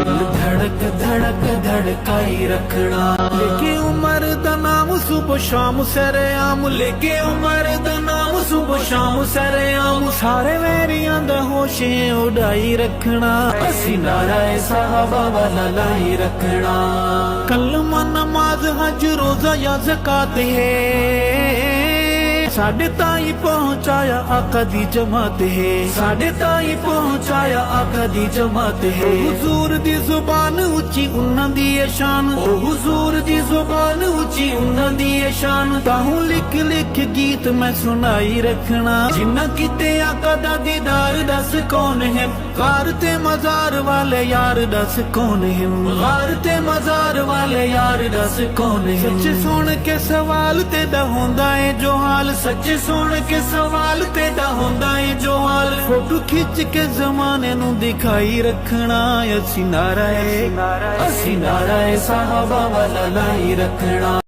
धड़क धड़क धड़काई रखना। लेके उमर दा नाम सुबह शाम सरेआम, लेके उमर दा नाम सुबह शाम सरेआम। सारे वैरियां दा होशे उड़ाई रखना, असी नाराए साहबा वाला लाई रखना। कलमा नमाज हज रोजा या ज़कात है, साढ़े ताई पहुंचाया आका दी जमात है, साढ़े ताई पहुंचाया आका दी जमात है। हुजूर दी जुबान उच्ची उन्हां दी ए शान, ओ हुजूर दी जुबान उच्ची उन्हां दी ए शान। ताहू लिख लिख गीत मैं सुनाई रखना, जिन्ना किते आका दा दीदार दस कौन है। गार ते मजार वाले यार दस कौन है, गार ते मजार वाले यार दस कौन है। सच सुन के सवाल तेदा होंदा है जो हाल, सच सुन के सवाल तेदा होंदा है जो हाल। फोटो खिंच के जमाने नू दिखाई रखना, असी नाराए साहबा वाला लाई रखना।